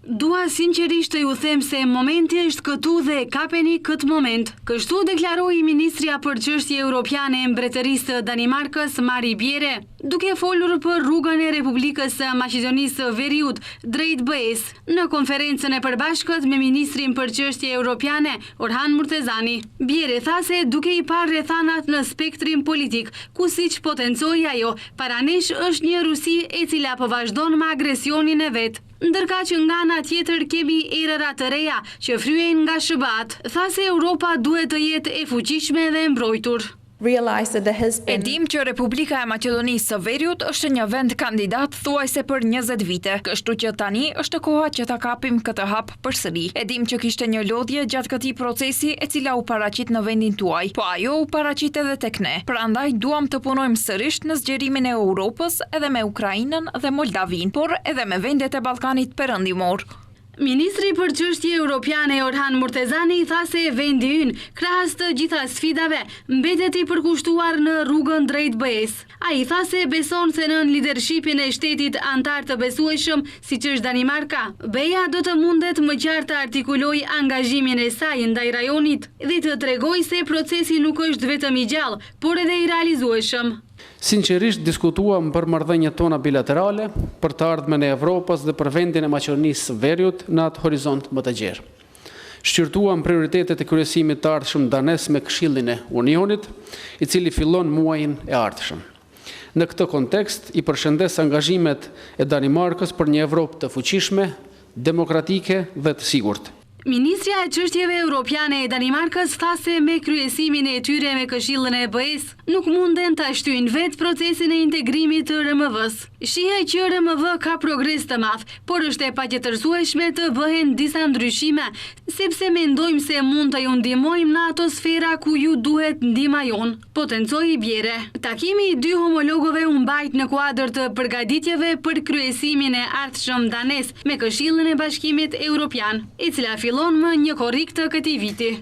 Dua sinqerisht të ju them se momenti është këtu dhe kapeni këtë moment. Kështu deklaroi ministrja për çështje europiane e mbretërisë së Danimarkës, Mari Bjerre, duke folur për rrugën e Republikës së Maqedonisë së Veriut drejt BE-s në konferencën e përbashkët me ministrin për çështje europiane, Orhan Murtezani. Bjerre tha se duke i parë rrethanat në spektrin politik, ku siç potencoi ajo, para nesh është një Rusi e cila po vazhdon me agresionin e vet. Ndërka që nga ana tjetër kemi erëra të reja që fryen nga SBA-t, tha se Europa duhet të jetë e fuqishme dhe e mbrojtur. E dim që Republika e Maqedonisë së Veriut është një vend kandidat thuajse për 20 vite, kështu që tani është koha që ta kapim këtë hap përsëri. E dim që kishte një lodhje gjatë këtij procesi e cila u paraqit në vendin tuaj, po ajo u paraqit edhe tek ne. Prandaj duam të punojmë sërish në zgjerimin e Europës edhe me Ukrainën dhe Moldavin, por edhe me vendet e Ballkanit Perëndimor. Ministri për çështje europiane Orhan Murtezani tha se vendi ynë, krahas të gjitha sfidave, mbetet i përkushtuar në rrugën drejt BE-s. Ai tha se beson se nën lidershipin e shtetit antar të besueshëm, siç është Danimarka, BE-ja do të mundet më qartë të artikulojë angazhimin e saj ndaj rajonit dhe të tregojë se procesi nuk është vetëm i gjallë, por edhe i realizueshëm. Sinqerisht diskutuam për marrëdhëniet tona bilaterale, për të ardhmen e Evropës dhe për vendin e Maqedonisë së Veriut në atë horizont më të gjerë. Shqyrtuam prioritetet e kryesimit të ardhshëm danes me Këshillin e Unionit, i cili fillon muajin e ardhshëm. Në këtë kontekst, i përshëndes angazhimet e Danimarkës për një Evropë të fuqishme, demokratike dhe të sigurt. Ministrja e çështjeve europiane e Danimarkës tha se me kryesimin e tyre me Këshillin e BE-s nuk munden ta shtyjnë vetë procesin e integrimit të RMV-s. Shihet që RMV ka progres të madh, por është e paqetërsueshme të bëhen disa ndryshime, sepse mendojmë se mund të ju ndihmojmë në ato sfera ku ju duhet ndihma jon, potencoi Bjerre. Takimi i dy homologëve u mbajt në kuadër të përgatitjeve për kryesimin e ardhshëm danes me Këshillin e Bashkimit Evropian, i cila fillon më një korrik të këtij viti.